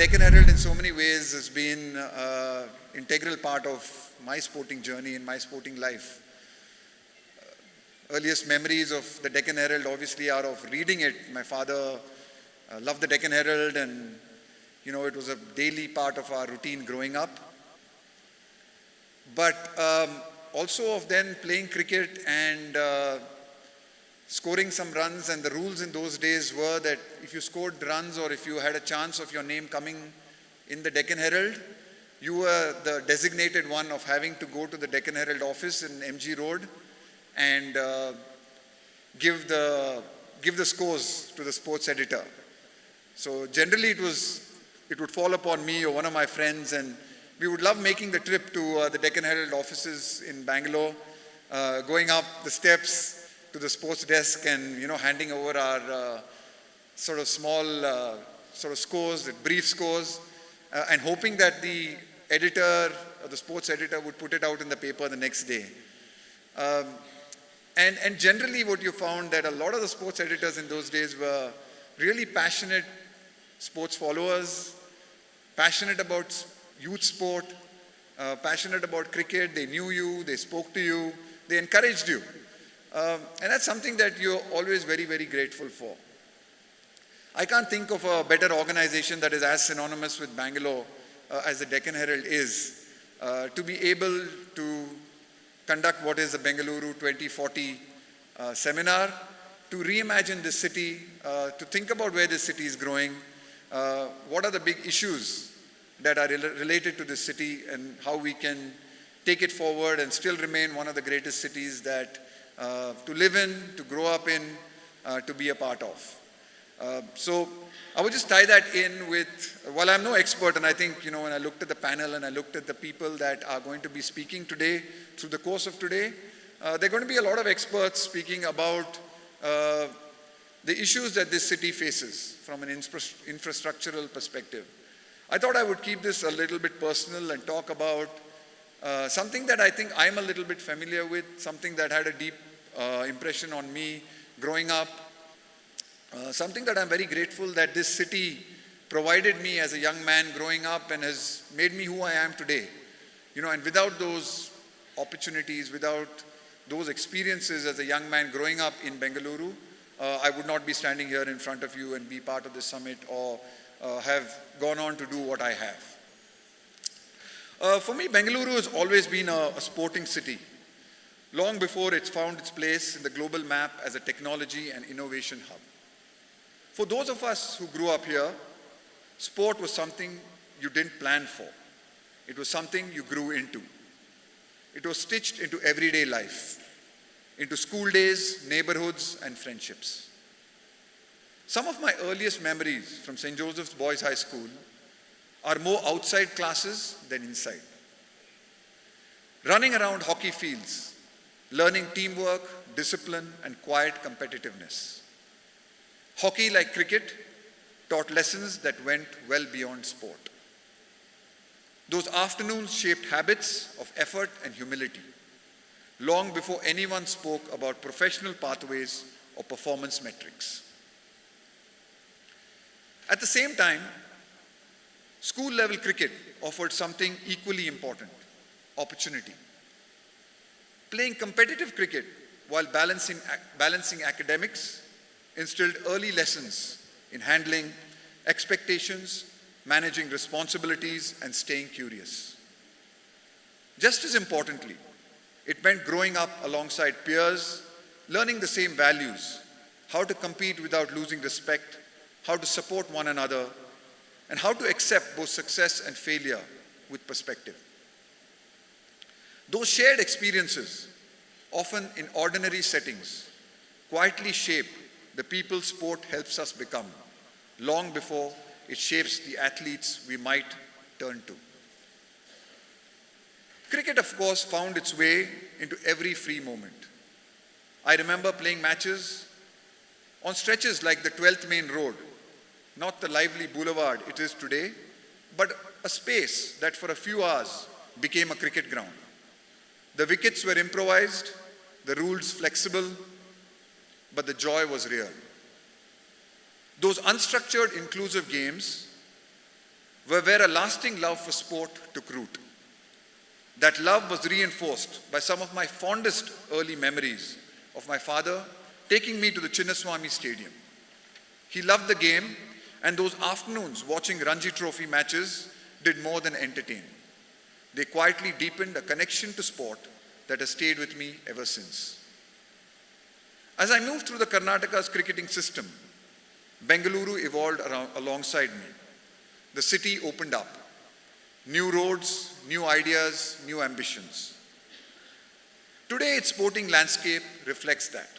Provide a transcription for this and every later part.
Deccan Herald in so many ways has been an integral part of my sporting journey and my sporting life. Earliest memories of the Deccan Herald obviously are of reading it. My father loved the Deccan Herald, and it was a daily part of our routine growing up. But also of then playing cricket and scoring some runs, and the rules in those days were that if you scored runs or if you had a chance of your name coming in the Deccan Herald, you were the designated one of having to go to the Deccan Herald office in MG Road and give the scores to the sports editor. So generally it would fall upon me or one of my friends, and we would love making the trip to the Deccan Herald offices in Bangalore, going up the steps to the sports desk and handing over our sort of small sort of scores, brief scores, and hoping that the editor or the sports editor would put it out in the paper the next day. And generally what you found that a lot of the sports editors in those days were really passionate sports followers, passionate about youth sport, passionate about cricket. They knew you, they spoke to you, they encouraged you. And that's something that you're always very, very grateful for. I can't think of a better organization that is as synonymous with Bangalore as the Deccan Herald is, to be able to conduct what is the Bengaluru 2040 seminar, to reimagine the city, to think about where this city is growing, what are the big issues that are related to this city, and how we can take it forward and still remain one of the greatest cities that to live in, to grow up in, to be a part of. So I would just tie that in with, while I'm no expert, and I think, when I looked at the panel and I looked at the people that are going to be speaking today, through the course of today, there are going to be a lot of experts speaking about the issues that this city faces from an infrastructural perspective. I thought I would keep this a little bit personal and talk about something that I think I'm a little bit familiar with, something that had a deep impression on me growing up, something that I'm very grateful that this city provided me as a young man growing up and has made me who I am today. And without those opportunities, without those experiences as a young man growing up in Bengaluru, I would not be standing here in front of you and be part of this summit or have gone on to do what I have. For me, Bengaluru has always been a sporting city, long before it's found its place in the global map as a technology and innovation hub. For those of us who grew up here, sport was something you didn't plan for. It was something you grew into. It was stitched into everyday life, into school days, neighborhoods, and friendships. Some of my earliest memories from St. Joseph's Boys High School are more outside classes than inside. Running around hockey fields, learning teamwork, discipline, and quiet competitiveness. Hockey, like cricket, taught lessons that went well beyond sport. Those afternoons shaped habits of effort and humility, long before anyone spoke about professional pathways or performance metrics. At the same time, school-level cricket offered something equally important: opportunity. Playing competitive cricket while balancing academics instilled early lessons in handling expectations, managing responsibilities, and staying curious. Just as importantly, it meant growing up alongside peers, learning the same values, how to compete without losing respect, how to support one another, and how to accept both success and failure with perspective. Those shared experiences, often in ordinary settings, quietly shape the people sport helps us become, long before it shapes the athletes we might turn to. Cricket, of course, found its way into every free moment. I remember playing matches on stretches like the 12th Main Road, not the lively boulevard it is today, but a space that for a few hours became a cricket ground. The wickets were improvised, the rules flexible, but the joy was real. Those unstructured, inclusive games were where a lasting love for sport took root. That love was reinforced by some of my fondest early memories of my father taking me to the Chinnaswamy Stadium. He loved the game, and those afternoons watching Ranji Trophy matches did more than entertain. They quietly deepened a connection to sport that has stayed with me ever since. As I moved through the Karnataka's cricketing system, Bengaluru evolved alongside me. The city opened up. New roads, new ideas, new ambitions. Today, its sporting landscape reflects that.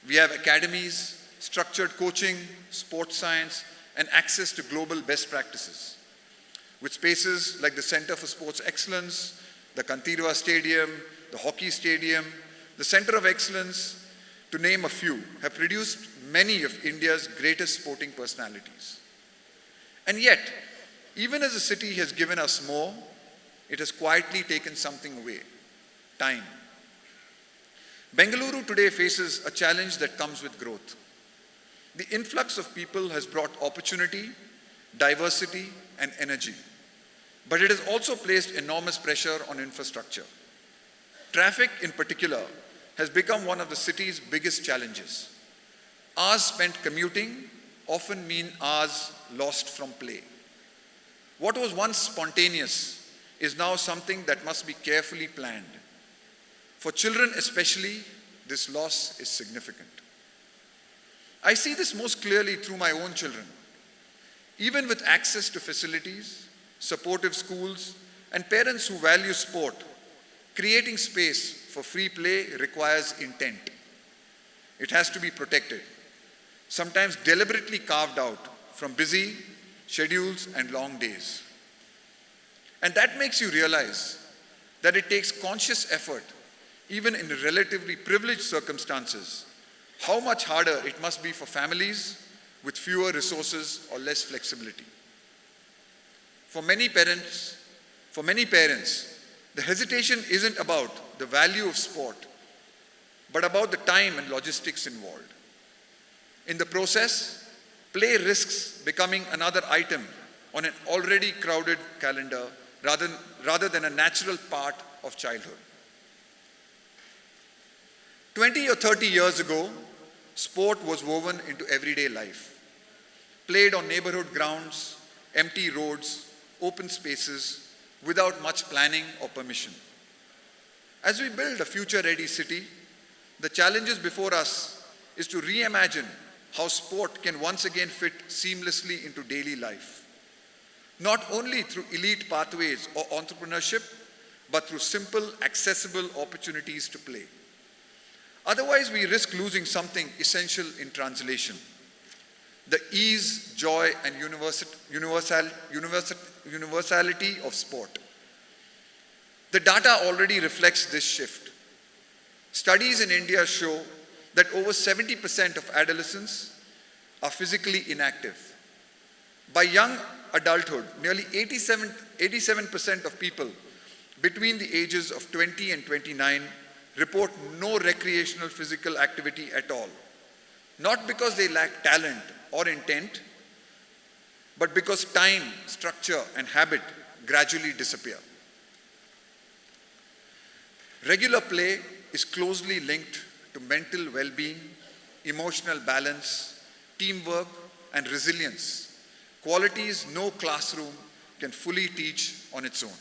We have academies, structured coaching, sports science, and access to global best practices. With spaces like the Center for Sports Excellence, the Kantirwa Stadium, the Hockey Stadium, the Center of Excellence, to name a few, have produced many of India's greatest sporting personalities. And yet, even as the city has given us more, it has quietly taken something away: time. Bengaluru today faces a challenge that comes with growth. The influx of people has brought opportunity, diversity, and energy. But it has also placed enormous pressure on infrastructure. Traffic, in particular, has become one of the city's biggest challenges. Hours spent commuting often mean hours lost from play. What was once spontaneous is now something that must be carefully planned. For children especially, this loss is significant. I see this most clearly through my own children. Even with access to facilities, supportive schools, and parents who value sport, creating space for free play requires intent. It has to be protected, sometimes deliberately carved out from busy schedules and long days. And that makes you realize that it takes conscious effort, even in relatively privileged circumstances, how much harder it must be for families with fewer resources or less flexibility. For many parents, the hesitation isn't about the value of sport, but about the time and logistics involved. In the process, play risks becoming another item on an already crowded calendar rather than a natural part of childhood. 20 or 30 years ago, sport was woven into everyday life. Played on neighborhood grounds, empty roads, open spaces, without much planning or permission. As we build a future-ready city, the challenges before us is to reimagine how sport can once again fit seamlessly into daily life. Not only through elite pathways or entrepreneurship, but through simple, accessible opportunities to play. Otherwise, we risk losing something essential in translation: the ease, joy, and universality of sport. The data already reflects this shift. Studies in India show that over 70% of adolescents are physically inactive. By young adulthood, nearly 87% of people between the ages of 20 and 29 report no recreational physical activity at all. Not because they lack talent or intent, but because time, structure, and habit gradually disappear. Regular play is closely linked to mental well-being, emotional balance, teamwork, and resilience, qualities no classroom can fully teach on its own.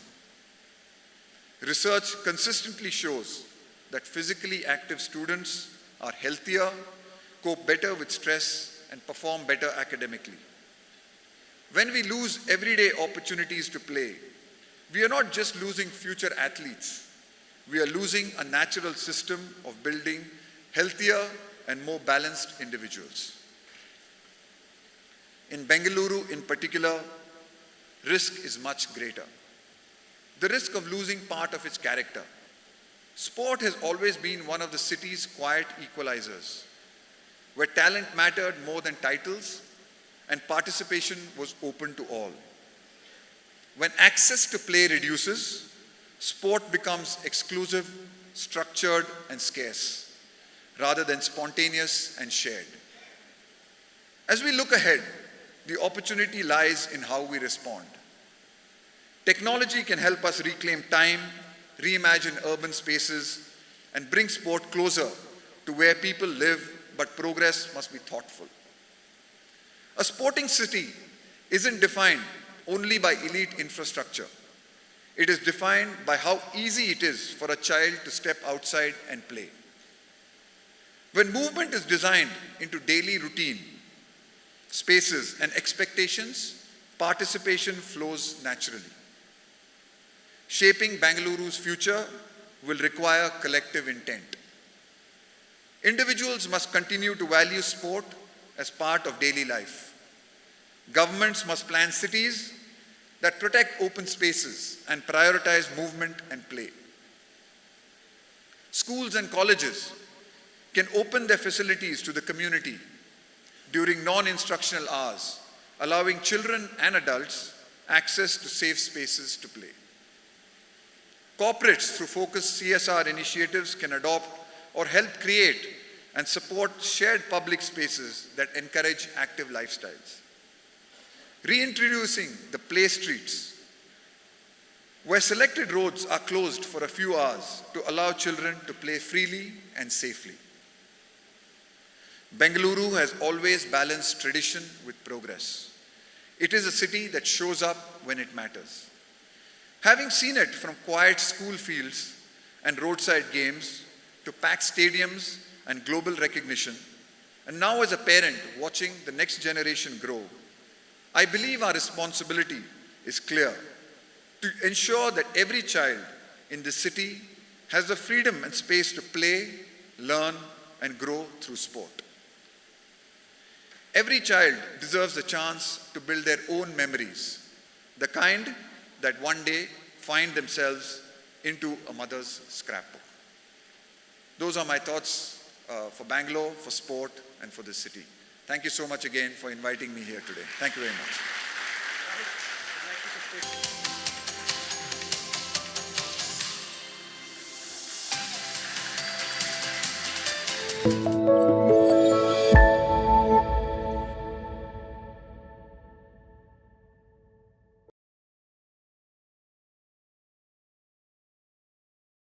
Research consistently shows that physically active students are healthier, cope better with stress, and perform better academically. When we lose everyday opportunities to play, we are not just losing future athletes, we are losing a natural system of building healthier and more balanced individuals. In Bengaluru in particular, risk is much greater. The risk of losing part of its character. Sport has always been one of the city's quiet equalizers, where talent mattered more than titles and participation was open to all. When access to play reduces, sport becomes exclusive, structured, and scarce, rather than spontaneous and shared. As we look ahead, The opportunity lies in how we respond. Technology can help us reclaim time, reimagine urban spaces, and bring sport closer to where people live, but progress must be thoughtful. A sporting city isn't defined only by elite infrastructure. It is defined by how easy it is for a child to step outside and play. When movement is designed into daily routine, spaces, and expectations, participation flows naturally. Shaping Bengaluru's future will require collective intent. Individuals must continue to value sport as part of daily life. Governments must plan cities that protect open spaces and prioritize movement and play. Schools and colleges can open their facilities to the community during non-instructional hours, allowing children and adults access to safe spaces to play. Corporates, through focused CSR initiatives, can adopt or help create and support shared public spaces that encourage active lifestyles. Reintroducing the play streets, where selected roads are closed for a few hours to allow children to play freely and safely. Bengaluru has always balanced tradition with progress. It is a city that shows up when it matters. Having seen it from quiet school fields and roadside games to packed stadiums and global recognition, and now as a parent watching the next generation grow, I believe our responsibility is clear: to ensure that every child in the city has the freedom and space to play, learn, and grow through sport. Every child deserves the chance to build their own memories, the kind that one day find themselves into a mother's scrapbook. Those are my thoughts for Bangalore, for sport, and for this city. Thank you so much again for inviting me here today. Thank you very much.